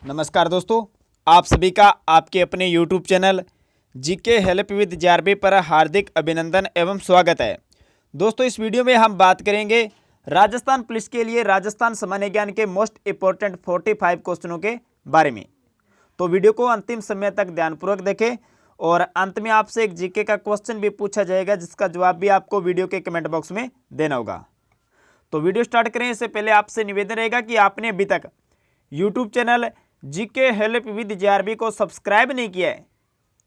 नमस्कार दोस्तों, आप सभी का आपके अपने YouTube channel GK help with जेआरबी पर हार्दिक अभिनंदन एवं स्वागत है। दोस्तों, इस वीडियो में हम बात करेंगे राजस्थान पुलिस के लिए राजस्थान सामान्य ज्ञान के मोस्ट इंपॉर्टेंट 45 क्वेश्चनों के बारे में। तो वीडियो को अंतिम समय तक ध्यानपूर्वक देखें और अंत में आपसे एक जीके का क्वेश्चन भी पूछा जाएगा, जिसका जवाब भी आपको वीडियो के कमेंट बॉक्स में देना होगा। तो वीडियो स्टार्ट करें इससे पहले आपसे निवेदन रहेगा कि आपने अभी तक YouTube channel GK help with जेआरबी को सब्सक्राइब नहीं किया है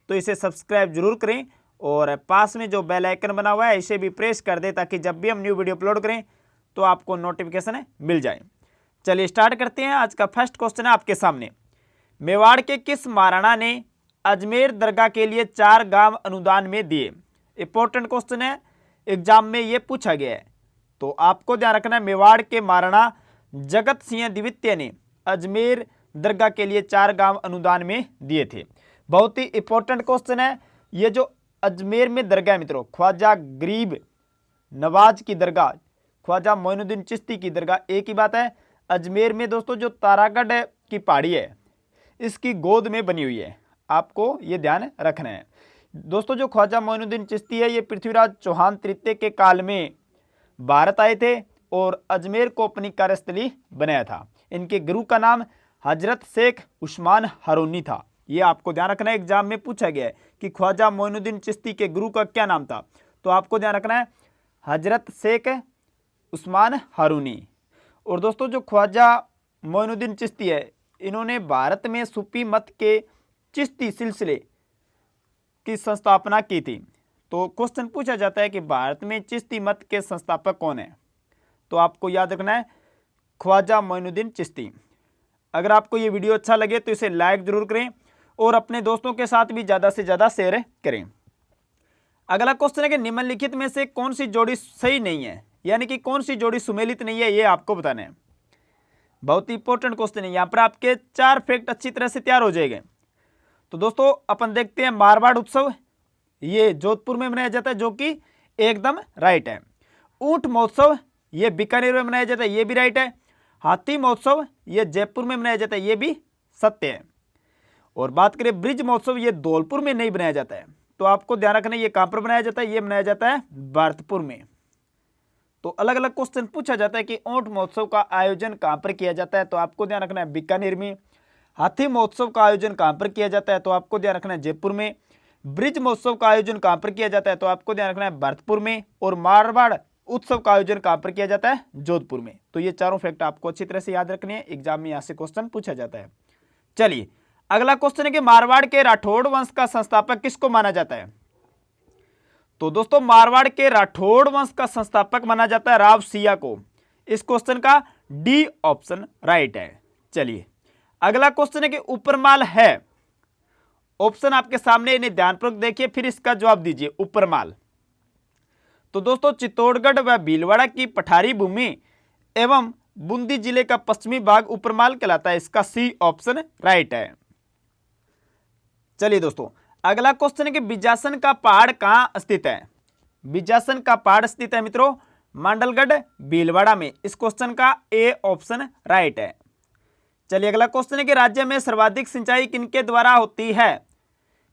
तो इसे सब्सक्राइब जरूर करें और पास में जो बेल आइकन बना हुआ है इसे भी प्रेस कर दें, ताकि जब भी हम न्यू वीडियो अपलोड करें तो आपको नोटिफिकेशन मिल जाए। चलिए स्टार्ट करते हैं। आज का फर्स्ट क्वेश्चन है आपके सामने। मेवाड़ के किस महाराणा ने अजमेर दरगाह के लिए 4 गांव अनुदान में दिए? इंपॉर्टेंट क्वेश्चन है, एग्जाम में ये पूछा गया है, तो आपको ध्यान रखना है। मेवाड़ के महाराणा जगत सिंह द्वितीय ने अजमेर दरगाह के लिए 4 गांव अनुदान में दिए थे। बहुत ही इंपॉर्टेंट क्वेश्चन है। ये जो अजमेर में दरगाह है मित्रों, ख्वाजा गरीब नवाज की दरगाह, ख्वाजा मोइनुद्दीन चिश्ती की दरगाह, एक ही बात है। अजमेर में दोस्तों जो तारागढ़ की पहाड़ी है इसकी गोद में बनी हुई है, आपको ये ध्यान रखना है। दोस्तों जो ख्वाजा मोइनुद्दीन चिश्ती है ये पृथ्वीराज चौहान तृतीय के काल में भारत आए थे और अजमेर को अपनी कार्यस्थली बनाया था। इनके गुरु का नाम हजरत शेख उस्मान हारूनी था। ये आपको ध्यान रखना है, एग्जाम में पूछा गया है कि ख्वाजा मोइनुद्दीन चिश्ती के गुरु का क्या नाम था, तो आपको ध्यान रखना है हजरत शेख उस्मान हारूनी। और दोस्तों जो ख्वाजा मोइनुद्दीन चिश्ती है इन्होंने भारत में सूफी मत के चिश्ती सिलसिले की संस्थापना की थी। तो क्वेश्चन पूछा जाता है कि भारत में चिश्ती मत के संस्थापक कौन है, तो आपको याद रखना है ख्वाजा मोइनुद्दीन चिश्ती। अगर आपको ये वीडियो अच्छा लगे तो इसे लाइक जरूर करें और अपने दोस्तों के साथ भी ज़्यादा से ज़्यादा शेयर करें। अगला क्वेश्चन है कि निम्नलिखित में से कौन सी जोड़ी सही नहीं है, यानी कि कौन सी जोड़ी सुमेलित नहीं है, ये आपको बताना है। बहुत ही इंपॉर्टेंट क्वेश्चन है। यहाँ पर आपके 4 फैक्ट अच्छी तरह से तैयार हो जाएंगे। तो दोस्तों अपन देखते हैं, मारवाड़ उत्सव ये जोधपुर में मनाया जाता है, जो कि एकदम राइट है। ऊंट महोत्सव ये बीकानेर में मनाया जाता है, ये भी राइट है। हाथी महोत्सव ये जयपुर में मनाया जाता है, ये भी सत्य है। और बात करें ब्रिज महोत्सव, ये धौलपुर में नहीं बनाया जाता है, तो आपको ध्यान रखना है ये कहां पर बनाया जाता है, ये बनाया जाता है भरतपुर में। तो अलग अलग क्वेश्चन पूछा जाता है कि ऊंट महोत्सव का आयोजन कहां पर किया जाता है, तो आपको ध्यान रखना है बीकानेर में। हाथी महोत्सव का आयोजन कहां पर किया जाता है, तो आपको ध्यान रखना है जयपुर में। ब्रिज महोत्सव का आयोजन कहां पर किया जाता है, तो आपको ध्यान रखना है भरतपुर में। और मारवाड़ उत्सव का आयोजन कहां पर किया जाता है, जोधपुर में। तो ये चारों फैक्ट आपको अच्छी तरह से याद रखने हैं, एग्जाम में यहां से क्वेश्चन पूछा जाता है। चलिए अगला क्वेश्चन है कि मारवाड़ के राठौड़ वंश का संस्थापक किसको माना जाता है? तो दोस्तों मारवाड़ के राठौड़ वंश का संस्थापक माना जाता है राव सिया को। इस क्वेश्चन का डी ऑप्शन राइट है। चलिए अगला क्वेश्चन है कि उपरमाल है, ऑप्शन आपके सामने, इन्हें ध्यानपूर्वक देखिए फिर इसका जवाब दीजिए। उपरमाल तो दोस्तों चित्तौड़गढ़ व भीलवाड़ा की पठारी भूमि एवं बूंदी जिले का पश्चिमी भाग उपरमाल कहलाता है। इसका सी ऑप्शन राइट है। चलिए दोस्तों अगला क्वेश्चन है कि बिजासन का पहाड़ कहां स्थित है? बिजासन का पहाड़ स्थित है मित्रों मांडलगढ़ भीलवाड़ा में। इस क्वेश्चन का ए ऑप्शन राइट है। चलिए अगला क्वेश्चन है कि राज्य में सर्वाधिक सिंचाई किनके द्वारा होती है?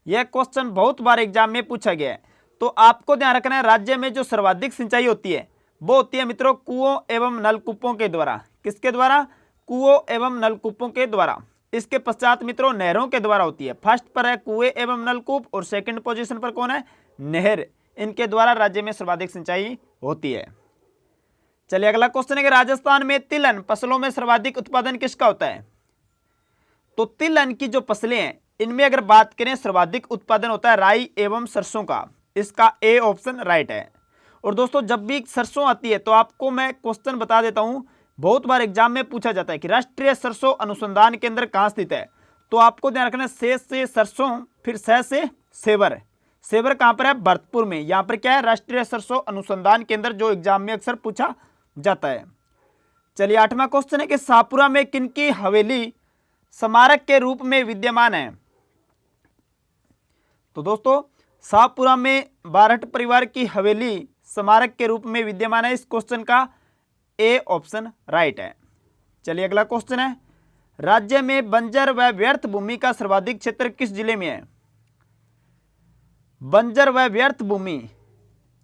यह क्वेश्चन बहुत बार एग्जाम में पूछा गया है, तो आपको ध्यान रखना है राज्य में जो सर्वाधिक सिंचाई होती है वो होती है मित्रों कुओं एवं नलकूपों के द्वारा। किसके द्वारा? कुओं एवं नलकूपों के द्वारा। इसके पश्चात मित्रों नहरों के द्वारा होती है। फर्स्ट पर है कुएं एवं नलकूप और सेकंड पोजीशन पर कौन है? नहर। इनके द्वारा राज्य में सर्वाधिक सिंचाई होती है। चलिए अगला क्वेश्चन है कि राजस्थान में तिलहन फसलों में सर्वाधिक उत्पादन किसका होता है? तो तिलहन की जो फसलें हैं इनमें अगर बात करें सर्वाधिक उत्पादन होता है राई एवं सरसों का। इसका ए ऑप्शन राइट है। और दोस्तों जब भी सरसों आती है तो आपको मैं क्वेश्चन बता देता हूं, बहुत बार एग्जाम में पूछा जाता है कि राष्ट्रीय सरसों अनुसंधान केंद्र कहां स्थित है, तो आपको ध्यान रखना से सरसों फिर से सेवर। सेवर कहां पर है? भरतपुर में। यहां पर क्या है? राष्ट्रीय सरसों अनुसंधान केंद्र, जो एग्जाम में अक्सर पूछा जाता है। चलिए 8वां क्वेश्चन है कि शाहपुरा में किनकी हवेली स्मारक के रूप में विद्यमान है? तो दोस्तों शाहपुरा में बारहट परिवार की हवेली स्मारक के रूप में विद्यमान है। इस क्वेश्चन का ए ऑप्शन राइट है। चलिए अगला क्वेश्चन है राज्य में बंजर व व्यर्थ भूमि का सर्वाधिक क्षेत्र किस जिले में है? बंजर व व्यर्थ भूमि,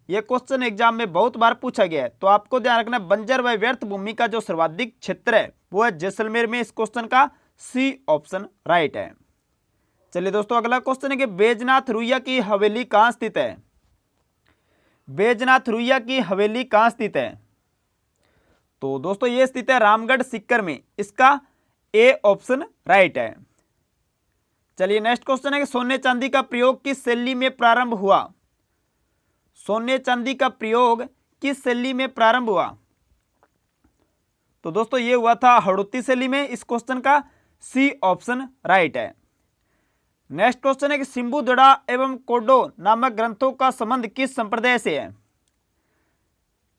यह क्वेश्चन एग्जाम में बहुत बार पूछा गया है, तो आपको ध्यान रखना बंजर व व्यर्थ भूमि का जो सर्वाधिक क्षेत्र है वो है जैसलमेर में। इस क्वेश्चन का सी ऑप्शन राइट है। चलिए दोस्तों, अगला क्वेश्चन है कि बैजनाथ रुइया की हवेली कहां स्थित है? बैजनाथ रुइया की हवेली कहां स्थित है? तो दोस्तों ये स्थित है रामगढ़ सीकर में। इसका ए ऑप्शन राइट है। चलिए नेक्स्ट क्वेश्चन है कि सोने चांदी का प्रयोग किस शैली में प्रारंभ हुआ? सोने चांदी का प्रयोग किस शैली में प्रारंभ हुआ? तो दोस्तों ये हुआ था हड़ौती शैली में। इस क्वेश्चन का सी ऑप्शन राइट है। नेक्स्ट क्वेश्चन है कि सिंबुदड़ा एवं कोडो नामक ग्रंथों का संबंध किस संप्रदाय से है?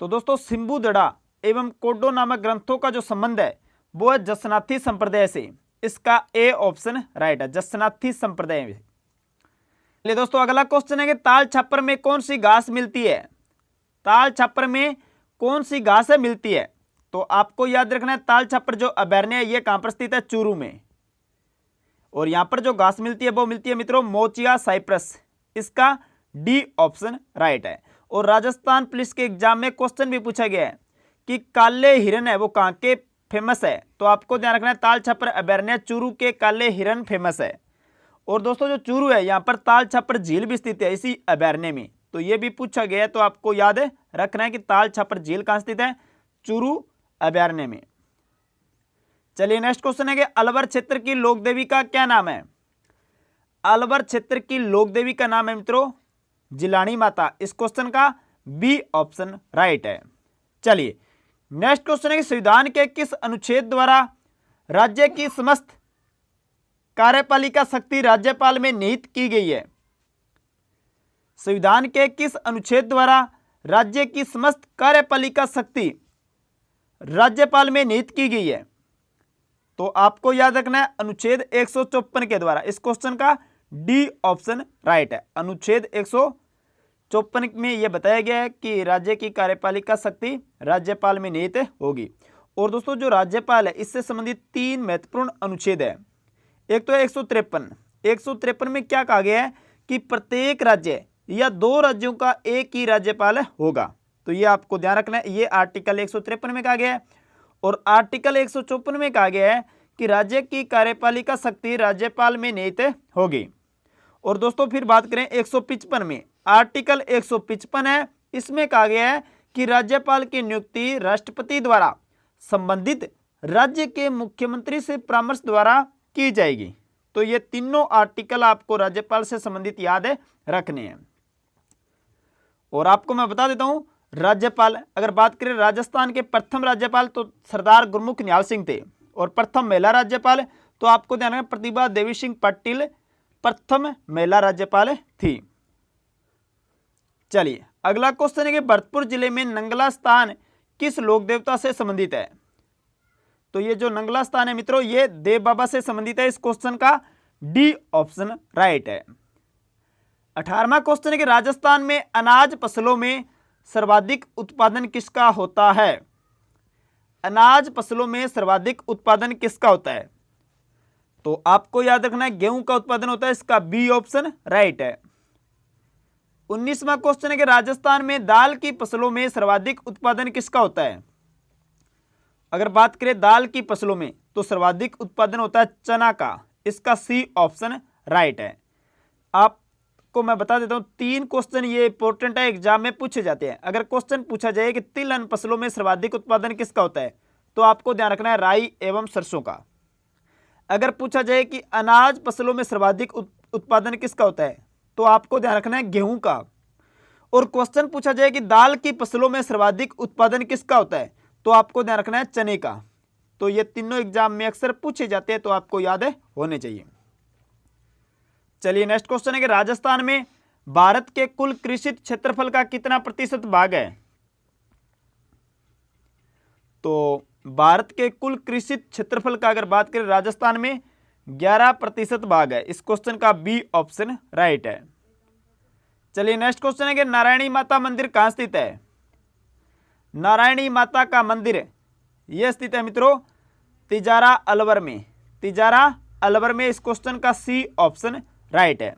तो दोस्तों सिंबुदड़ा एवं कोडो नामक ग्रंथों का जो संबंध है वो है जसनाथी संप्रदाय से। इसका ए ऑप्शन राइट है, जसनाथी संप्रदाय में। चलिए दोस्तों, अगला क्वेश्चन है कि ताल छापर में कौन सी घास मिलती है? ताल छापर में कौन सी घास मिलती है? तो आपको याद रखना है ताल छापर जो अभयारण्य है ये कहां पर स्थित है? चूरू में। और यहां पर जो घास मिलती है वो मिलती है मित्रों मोचिया साइप्रस। इसका डी ऑप्शन राइट है। और राजस्थान पुलिस के एग्जाम में क्वेश्चन भी पूछा गया है कि काले हिरन है वो कहां के फेमस है? तो आपको ध्यान रखना है ताल छापर अभयारण्य चूरू के काले हिरन फेमस है। और दोस्तों जो चूरू है यहाँ पर ताल छापर झील भी स्थित है इसी अभयारण्य में, तो ये भी पूछा गया है। तो आपको याद रखना है कि ताल छापर झील कहां स्थित है? चूरू अभयारण्य में। चलिए नेक्स्ट क्वेश्चन है कि अलवर क्षेत्र की लोक देवी का क्या नाम है? अलवर क्षेत्र की लोक देवी का नाम है मित्रों जिलानी माता। इस क्वेश्चन का बी ऑप्शन राइट है। चलिए नेक्स्ट क्वेश्चन है कि संविधान के किस अनुच्छेद द्वारा राज्य की समस्त कार्यपालिका शक्ति राज्यपाल में निहित की गई है? संविधान के किस अनुच्छेद द्वारा राज्य की समस्त कार्यपालिका शक्ति राज्यपाल में निहित की गई है? तो आपको याद रखना है अनुच्छेद 154 के द्वारा। इस क्वेश्चन का डी ऑप्शन राइट है। अनुच्छेद 154 में यह बताया गया है कि राज्य की कार्यपालिका शक्ति राज्यपाल में निहित होगी। और दोस्तों जो राज्यपाल है इससे संबंधित 3 महत्वपूर्ण अनुच्छेद है। एक तो है 153 में क्या कहा गया है कि प्रत्येक राज्य या 2 राज्यों का एक ही राज्यपाल होगा। तो ये आपको ध्यान रखना है, ये आर्टिकल 153 में कहा गया है। और आर्टिकल 154 में कहा गया है कि राज्य की कार्यपालिका शक्ति राज्यपाल में निहित होगी। और दोस्तों फिर बात करें 155 में, आर्टिकल 155 है, इसमें कहा गया है कि राज्यपाल की नियुक्ति राष्ट्रपति द्वारा संबंधित राज्य के मुख्यमंत्री से परामर्श द्वारा की जाएगी। तो ये तीनों आर्टिकल आपको राज्यपाल से संबंधित याद रखने हैं। और आपको मैं बता देता हूं राज्यपाल, अगर बात करें राजस्थान के प्रथम राज्यपाल तो सरदार गुरमुख निहाल सिंह थे। और प्रथम महिला राज्यपाल तो आपको ध्यान रखना प्रतिभा देवी सिंह पाटिल प्रथम महिला राज्यपाल थी। चलिए अगला क्वेश्चन है कि भरतपुर जिले में नंगला स्थान किस लोक देवता से संबंधित है? तो ये जो नंगला स्थान है मित्रों ये देव बाबा से संबंधित है। इस क्वेश्चन का डी ऑप्शन राइट है। 18वां क्वेश्चन है कि राजस्थान में अनाज फसलों में सर्वाधिक उत्पादन किसका होता है? अनाज फसलों में सर्वाधिक उत्पादन किसका होता है? तो आपको याद रखना है गेहूं का उत्पादन होता है। इसका बी ऑप्शन राइट है। 19वां क्वेश्चन है कि राजस्थान में दाल की फसलों में सर्वाधिक उत्पादन किसका होता है? अगर बात करें दाल की फसलों में तो सर्वाधिक उत्पादन होता है चना का। इसका सी ऑप्शन राइट है। आपको मैं बता देता हूं 3 क्वेश्चन ये इंपॉर्टेंट है, एग्जाम में पूछे जाते हैं। अगर क्वेश्चन पूछा जाए कि तिल अन्न फसलों में सर्वाधिक उत्पादन किसका होता है तो आपको ध्यान रखना है राई एवं सरसों का। अगर पूछा जाए कि अनाज फसलों में सर्वाधिक उत्पादन किसका होता है तो आपको ध्यान रखना है गेहूं का। और क्वेश्चन पूछा जाए कि दाल की फसलों में सर्वाधिक उत्पादन किसका होता है तो आपको ध्यान रखना है चने का। तो ये तीनों एग्जाम में अक्सर पूछे जाते हैं, तो आपको याद होने चाहिए। चलिए नेक्स्ट क्वेश्चन है कि राजस्थान में भारत के कुल कृषित क्षेत्रफल का कितना प्रतिशत भाग है? तो भारत के कुल कृषित क्षेत्रफल का अगर बात करें राजस्थान में 11% भाग है। इस क्वेश्चन का बी ऑप्शन राइट है। चलिए नेक्स्ट क्वेश्चन है कि नारायणी माता मंदिर कहां स्थित है? नारायणी माता का मंदिर यह स्थित है मित्रों तिजारा अलवर में। तिजारा अलवर में। इस क्वेश्चन का सी ऑप्शन राइट है।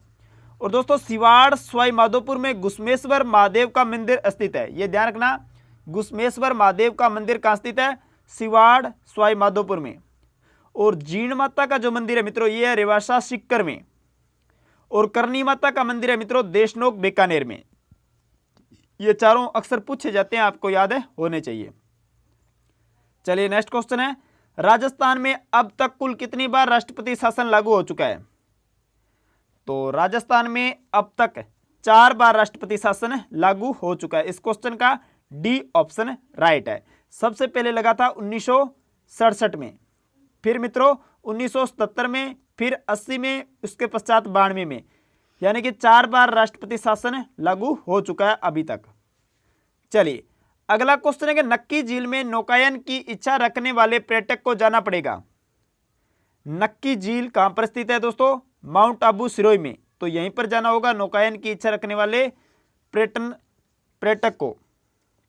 और दोस्तों सिवाड़ सवाई माधोपुर में घुसमेश्वर महादेव का मंदिर स्थित है। यह ध्यान रखना, घुसमेश्वर महादेव का मंदिर कहाँ स्थित है? सिवाड़ सवाई माधोपुर में। और जीण माता का जो मंदिर है मित्रों ये है रेवासा सीकर में। और करनी माता का मंदिर है मित्रों देशनोक बीकानेर में। ये चारों अक्सर पूछे जाते हैं, आपको याद है होने चाहिए। चलिए नेक्स्ट क्वेश्चन है, राजस्थान में अब तक कुल कितनी बार राष्ट्रपति शासन लागू हो चुका है? तो राजस्थान में अब तक 4 बार राष्ट्रपति शासन लागू हो चुका है। इस क्वेश्चन का डी ऑप्शन राइट है। सबसे पहले लगा था 1967 में, फिर मित्रों 1977 में, फिर 80 में, उसके पश्चात 92 में। यानी कि 4 बार राष्ट्रपति शासन लागू हो चुका है अभी तक। चलिए अगला क्वेश्चन है कि नक्की झील में नौकायन की इच्छा रखने वाले पर्यटक को जाना पड़ेगा। नक्की झील कहां पर स्थित है दोस्तों? माउंट आबू सिरोही में। तो यहीं पर जाना होगा नौकायन की इच्छा रखने वाले पर्यटक को।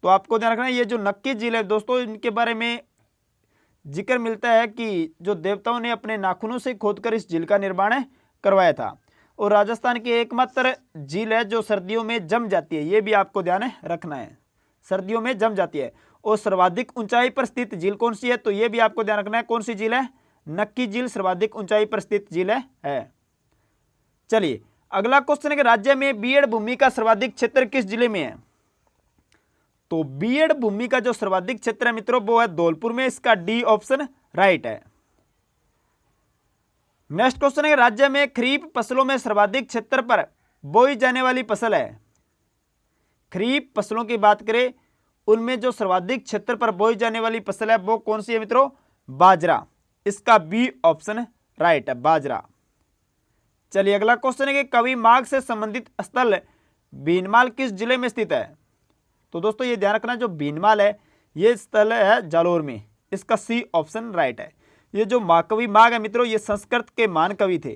तो आपको ध्यान रखना ये जो नक्की झील है दोस्तों इनके बारे में जिक्र मिलता है कि जो देवताओं ने अपने नाखूनों से खोदकर इस झील का निर्माण करवाया था। और राजस्थान की एकमात्र झील है जो सर्दियों में जम जाती है, ये भी आपको ध्यान रखना है, सर्दियों में जम जाती है। और सर्वाधिक ऊंचाई पर स्थित झील कौन सी है? तो ये भी आपको ध्यान रखना है, कौन सी झील है? नक्की झील सर्वाधिक ऊंचाई पर स्थित झील है। चलिए अगला क्वेश्चन है कि राज्य में बीएड भूमि का सर्वाधिक क्षेत्र किस जिले में है? तो बीएड भूमि का जो सर्वाधिक क्षेत्र है मित्रों वो है धौलपुर में। इसका डी ऑप्शन राइट है। नेक्स्ट क्वेश्चन है राज्य में खरीफ फसलों में सर्वाधिक क्षेत्र पर बोई जाने वाली फसल है। खरीफ फसलों की बात करें उनमें जो सर्वाधिक क्षेत्र पर बोई जाने वाली फसल है वो कौन सी है मित्रों? बाजरा। इसका बी ऑप्शन राइट है, बाजरा। चलिए अगला क्वेश्चन है कि कवि मार्ग से संबंधित स्थल भीनमाल किस जिले में स्थित है? तो दोस्तों ये ध्यान रखना जो भीनमाल है ये स्थल है जालोर में। इसका सी ऑप्शन राइट है। ये जो महाकवि माघ है मित्रों ये संस्कृत के महान कवि थे।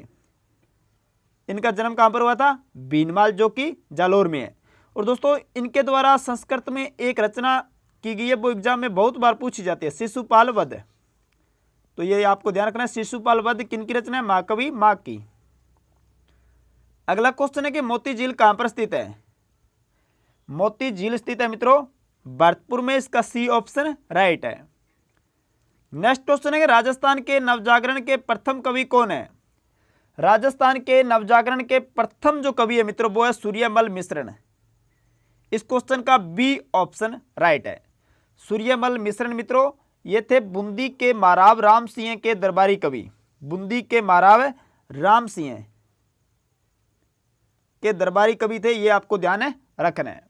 इनका जन्म कहां पर हुआ था? भीनमाल जो कि जालोर में है। और दोस्तों इनके द्वारा संस्कृत में एक रचना की गई है वो एग्जाम में बहुत बार पूछी जाती है, शिशुपाल वध। तो ये आपको ध्यान रखना है शिशुपाल वध किनकी रचना है? महाकवि माघ की। अगला क्वेश्चन है कि मोती झील कहां पर स्थित है? मोती झील स्थित है मित्रों भरतपुर में। इसका सी ऑप्शन राइट है। नेक्स्ट क्वेश्चन है कि राजस्थान के नवजागरण के प्रथम कवि कौन है? राजस्थान के नवजागरण के प्रथम जो कवि है मित्रों वो है सूर्यमल मिश्रण। इस क्वेश्चन का बी ऑप्शन राइट है। सूर्यमल मिश्रण मित्रों ये थे बूंदी के महाराव राम सिंह के दरबारी कवि। बूंदी के महाराव राम सिंह के दरबारी कवि थे, ये आपको ध्यान रखना है।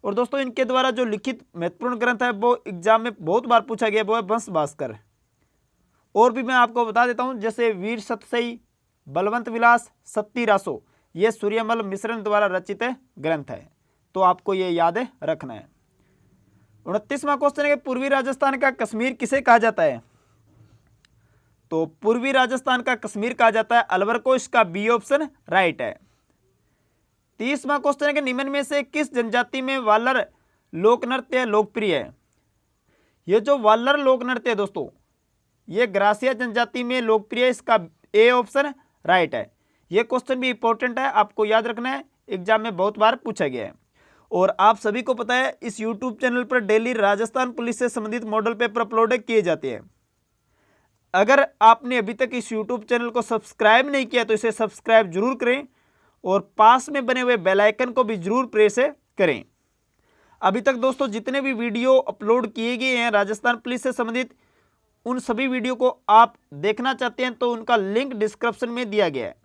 और दोस्तों इनके द्वारा जो लिखित महत्वपूर्ण ग्रंथ है वो एग्जाम में बहुत बार पूछा गया वो है वंश भास्कर। और भी मैं आपको बता देता हूं जैसे वीर सतसई, बलवंत विलास, सत्ती रासो, ये सूर्यमल मिश्रण द्वारा रचित ग्रंथ है। तो आपको ये याद रखना है। 29वां क्वेश्चन है कि पूर्वी राजस्थान का कश्मीर किसे कहा जाता है? तो पूर्वी राजस्थान का कश्मीर कहा जाता है अलवर को। इसका बी ऑप्शन राइट है। 30वां क्वेश्चन है कि निम्न में से किस जनजाति में वालर लोक नृत्य लोकप्रिय है? ये जो वालर लोक नृत्य है दोस्तों ये ग्रासिया जनजाति में लोकप्रिय है। इसका ए ऑप्शन राइट है। ये क्वेश्चन भी इंपॉर्टेंट है, आपको याद रखना है, एग्जाम में बहुत बार पूछा गया है। और आप सभी को पता है इस यूट्यूब चैनल पर डेली राजस्थान पुलिस से संबंधित मॉडल पेपर अपलोड किए जाते हैं। अगर आपने अभी तक इस यूट्यूब चैनल को सब्सक्राइब नहीं किया तो इसे सब्सक्राइब जरूर करें और पास में बने हुए बेल आइकन को भी जरूर प्रेस करें। अभी तक दोस्तों जितने भी वीडियो अपलोड किए गए हैं राजस्थान पुलिस से संबंधित उन सभी वीडियो को आप देखना चाहते हैं तो उनका लिंक डिस्क्रिप्शन में दिया गया है।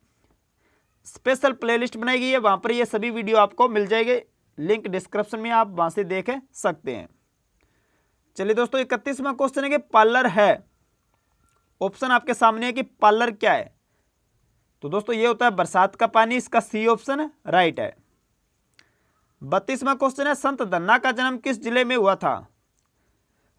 स्पेशल प्लेलिस्ट बनाई गई है, वहां पर ये सभी वीडियो आपको मिल जाएंगे। लिंक डिस्क्रिप्शन में आप वहां से देख सकते हैं। चलिए दोस्तों 31वां क्वेश्चन है कि पार्लर है। ऑप्शन आपके सामने है कि पार्लर क्या है? तो दोस्तों ये होता है बरसात का पानी। इसका सी ऑप्शन राइट है। 32वां क्वेश्चन है संत धन्ना का जन्म किस जिले में हुआ था?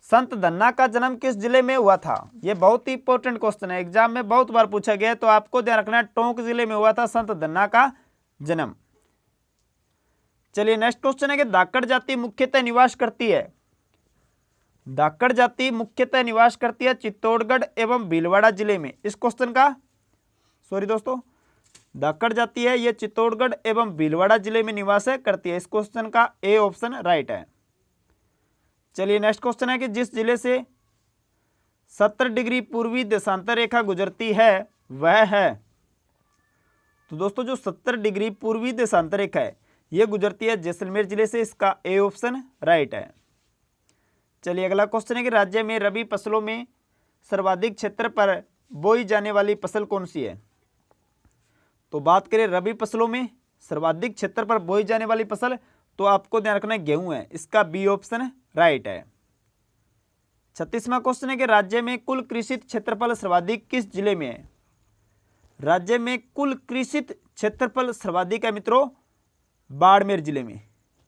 संत धन्ना का जन्म किस जिले में हुआ था? यह बहुत ही इंपॉर्टेंट क्वेश्चन है, एग्जाम में बहुत बार पूछा गया है। तो आपको ध्यान रखना है टोंक जिले में हुआ था संत धन्ना का जन्म। चलिए नेक्स्ट क्वेश्चन है कि धाकड़ जाति मुख्यतः निवास करती है। धाकड़ जाति मुख्यतः निवास करती है चित्तौड़गढ़ एवं भीलवाड़ा जिले में। इस क्वेश्चन का सॉरी दोस्तों, धाकड़ जाति है ये चित्तौड़गढ़ एवं भीलवाड़ा जिले में निवास करती है। इस क्वेश्चन का ए ऑप्शन राइट है। चलिए नेक्स्ट क्वेश्चन है कि जिस जिले से 70 डिग्री पूर्वी देशांतर रेखा गुजरती है वह है। तो दोस्तों जो 70 डिग्री पूर्वी देशांतर रेखा है यह गुजरती है जैसलमेर जिले से। इसका ए ऑप्शन राइट है। चलिए अगला क्वेश्चन है कि राज्य में रबी फसलों में सर्वाधिक क्षेत्र पर बोई जाने वाली फसल कौन सी है। तो बात करें रबी फसलों में सर्वाधिक क्षेत्र पर बोई जाने वाली फसल, तो आपको ध्यान रखना है गेहूं है। इसका बी ऑप्शन राइट है। 36वां क्वेश्चन है कि राज्य में कुल कृषित क्षेत्रफल सर्वाधिक किस जिले में है। राज्य में कुल कृषित क्षेत्रफल सर्वाधिक है मित्रों बाड़मेर जिले में।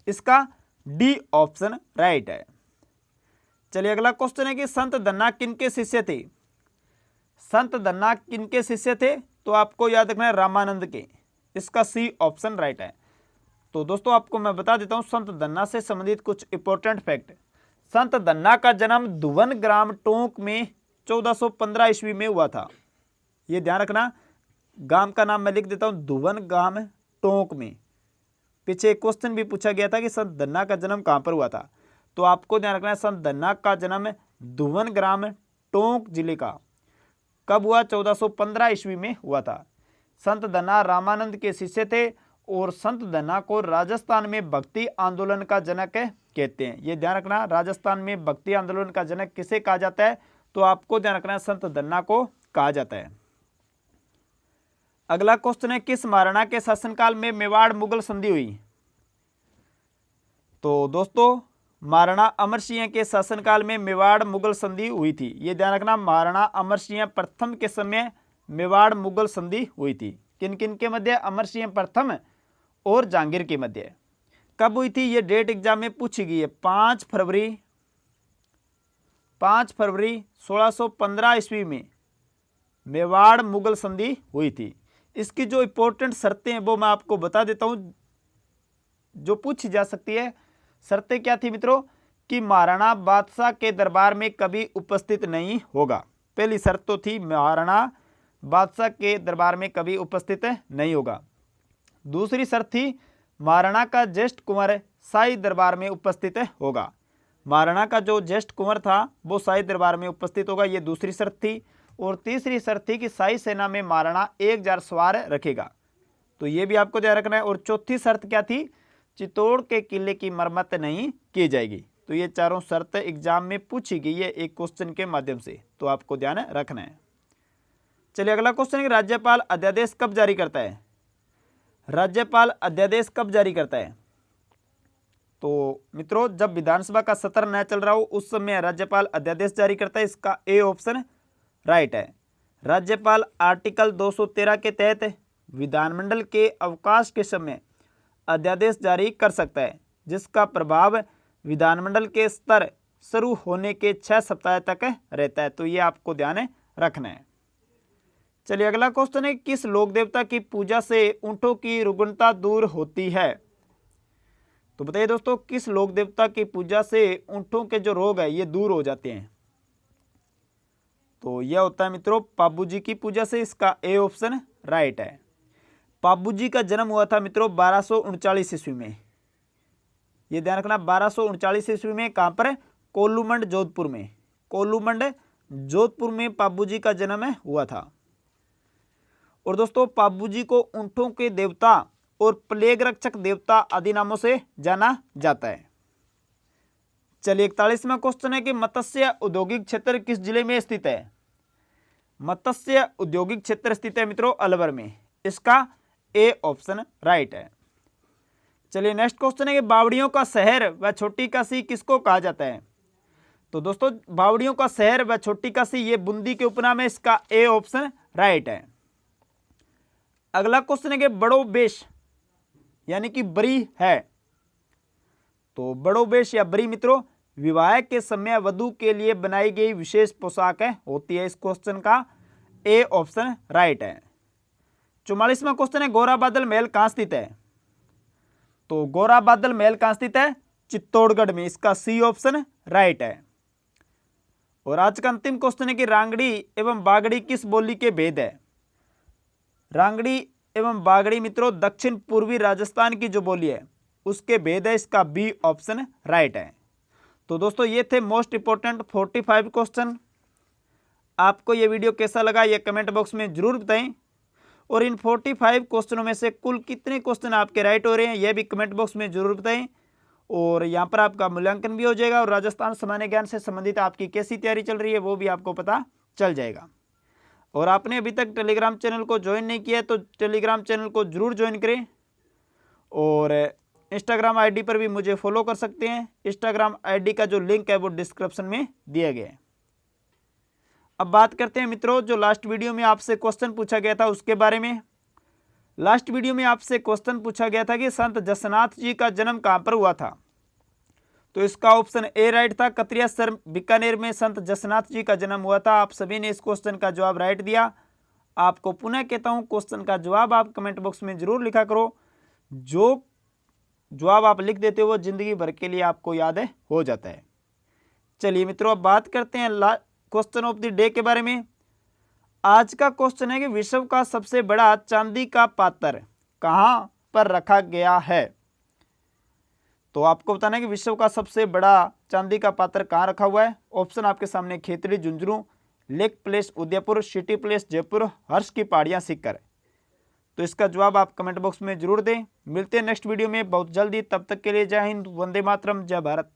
इसका डी ऑप्शन राइट है। चलिए अगला क्वेश्चन है कि संत धन्ना किनके शिष्य थे। संत धन्ना किनके शिष्य थे, तो आपको याद रखना है रामानंद के। इसका सी ऑप्शन राइट है। तो दोस्तों आपको मैं बता देता हूं संत धन्ना से संबंधित कुछ इंपॉर्टेंट फैक्ट। संत धन्ना का जन्म धुवन ग्राम टोंक में 1415 ईस्वी में हुआ था। ये ध्यान रखना, गांव का नाम मैं लिख देता हूं धुवन ग्राम टोंक में। पीछे एक क्वेश्चन भी पूछा गया था कि संत धन्ना का जन्म कहां पर हुआ था, तो आपको ध्यान रखना है संत धन्ना का जन्म धुवन ग्राम टोंक जिले का कब हुआ, 1415 ईस्वी में हुआ था। संत धन्ना रामानंद के शिष्य थे और संत धन्ना को राजस्थान में भक्ति आंदोलन का जनक कहते हैं। ये ध्यान रखना, राजस्थान में भक्ति आंदोलन का जनक किसे कहा जाता है, तो आपको ध्यान रखना है संत धन्ना को कहा जाता है। अगला क्वेश्चन है किस महाराणा के शासनकाल में मेवाड़ मुगल संधि हुई। तो दोस्तों महाराणा अमर सिंह के शासनकाल में मेवाड़ मुगल संधि हुई थी। ये ध्यान रखना, महाराणा अमर सिंह प्रथम के समय मेवाड़ मुगल संधि हुई थी। किन किन के मध्य, अमर सिंह प्रथम और जहांगीर के मध्य। कब हुई थी, ये डेट एग्जाम में पूछी गई है। 5 फरवरी 1615 ईस्वी में मेवाड़ मुगल संधि हुई थी। इसकी जो इंपॉर्टेंट शर्तें हैं वो मैं आपको बता देता हूं जो पूछी जा सकती है। शर्तें क्या थी मित्रों, कि महाराणा बादशाह के दरबार में कभी उपस्थित नहीं होगा। पहली शर्त तो थी महाराणा बादशाह के दरबार में कभी उपस्थित नहीं होगा। दूसरी शर्त थी महाराणा का ज्येष्ठ कुंवर शाही दरबार में उपस्थित होगा। महाराणा का जो ज्येष्ठ कुंवर था वो शाही दरबार में उपस्थित होगा, ये दूसरी शर्त थी। और तीसरी शर्त थी कि शाही सेना में महाराणा 1000 सवार रखेगा, तो ये भी आपको ध्यान रखना है। और चौथी शर्त क्या थी, चित्तौड़ के किले की मरम्मत नहीं की जाएगी। तो ये चारों शर्त एग्जाम में पूछी गई है एक क्वेश्चन के माध्यम से, तो आपको ध्यान रखना है। चलिए अगला क्वेश्चन है कि राज्यपाल अध्यादेश कब जारी करता है। राज्यपाल अध्यादेश कब जारी करता है, तो मित्रों जब विधानसभा का सत्र न चल रहा हो उस समय राज्यपाल अध्यादेश जारी करता है। इसका ए ऑप्शन राइट है। राज्यपाल आर्टिकल 213 के तहत विधानमंडल के अवकाश के समय अध्यादेश जारी कर सकता है, जिसका प्रभाव विधानमंडल के स्तर शुरू होने के 6 सप्ताह तक रहता है। तो ये आपको ध्यान रखना है। चलिए अगला क्वेश्चन है किस लोक देवता की पूजा से ऊंटों की रुग्णता दूर होती है। तो बताइए दोस्तों किस लोक देवता की पूजा से ऊंटों के जो रोग है ये दूर हो जाते हैं। तो यह होता है मित्रों पाबू जी की पूजा से। इसका ए ऑप्शन राइट है। पाबू जी का जन्म हुआ था मित्रों 1239 ईस्वी में। यह ध्यान रखना 1239 ईस्वी में। कहां पर, कोल्लूमंड जोधपुर में। कोल्लूमंड जोधपुर में पाबू जी का जन्म हुआ था। और दोस्तों पाबू जी को ऊंटों के देवता और प्लेग रक्षक देवता आदि नामों से जाना जाता है। चलिए 41वां क्वेश्चन है कि मत्स्य औद्योगिक क्षेत्र किस जिले में स्थित है। मत्स्य औद्योगिक क्षेत्र स्थित है मित्रों अलवर में। इसका ए ऑप्शन राइट है। चलिए नेक्स्ट क्वेश्चन है कि बावड़ियों का शहर व छोटी काशी किसको कहा जाता है। तो दोस्तों बावड़ियों का शहर व छोटी काशी ये बूंदी के उपनाम है। इसका ए ऑप्शन राइट है। अगला क्वेश्चन है कि बड़ो बेश यानी कि बरी है। तो बड़ो बेश या बरी मित्रों विवाह के समय वधू के लिए बनाई गई विशेष पोशाक होती है। इस क्वेश्चन का ए ऑप्शन राइट है। 44वां क्वेश्चन है गोरा बादल महल कहां स्थित है। तो गोरा बादल महल कहां स्थित है, चित्तौड़गढ़ में। इसका सी ऑप्शन राइट है। और आज का अंतिम क्वेश्चन है कि रांगड़ी एवं बागड़ी किस बोली के भेद है। रांगड़ी एवं बागड़ी मित्रों दक्षिण पूर्वी राजस्थान की जो बोली है उसके भेद है। इसका बी ऑप्शन राइट है। तो दोस्तों ये थे मोस्ट इंपॉर्टेंट 45 क्वेश्चन। आपको ये वीडियो कैसा लगा ये कमेंट बॉक्स में जरूर बताएं। और इन 45 क्वेश्चनों में से कुल कितने क्वेश्चन आपके राइट हो रहे हैं यह भी कमेंट बॉक्स में जरूर बताएं। और यहाँ पर आपका मूल्यांकन भी हो जाएगा और राजस्थान सामान्य ज्ञान से संबंधित आपकी कैसी तैयारी चल रही है वो भी आपको पता चल जाएगा। और आपने अभी तक टेलीग्राम चैनल को ज्वाइन नहीं किया है तो टेलीग्राम चैनल को जरूर ज्वाइन करें। और इंस्टाग्राम आईडी पर भी मुझे फॉलो कर सकते हैं। इंस्टाग्राम आईडी का जो लिंक है वो डिस्क्रिप्शन में दिया गया है। अब बात करते हैं मित्रों जो लास्ट वीडियो में आपसे क्वेश्चन पूछा गया था उसके बारे में। लास्ट वीडियो में आपसे क्वेश्चन पूछा गया था कि संत जसनाथ जी का जन्म कहाँ पर हुआ था। तो इसका ऑप्शन ए राइट था। कतरिया सर बीकानेर में संत जसनाथ जी का जन्म हुआ था। आप सभी ने इस क्वेश्चन का जवाब राइट दिया। आपको पुनः कहता हूं क्वेश्चन का जवाब आप कमेंट बॉक्स में जरूर लिखा करो। जो जवाब आप लिख देते हो वो जिंदगी भर के लिए आपको याद हो जाता है। चलिए मित्रों अब बात करते हैं क्वेश्चन ऑफ द डे के बारे में। आज का क्वेश्चन है कि विश्व का सबसे बड़ा चांदी का पात्र कहां पर रखा गया है। तो आपको बताना है कि विश्व का सबसे बड़ा चांदी का पात्र कहां रखा हुआ है। ऑप्शन आपके सामने Khetri Jhunjhunu, Lake Palace Udaipur, City Palace Jaipur, Harsh की पहाड़ियां सीकर। तो इसका जवाब आप कमेंट बॉक्स में जरूर दें। मिलते हैं नेक्स्ट वीडियो में बहुत जल्दी। तब तक के लिए जय हिंद, वंदे मातरम, जय भारत।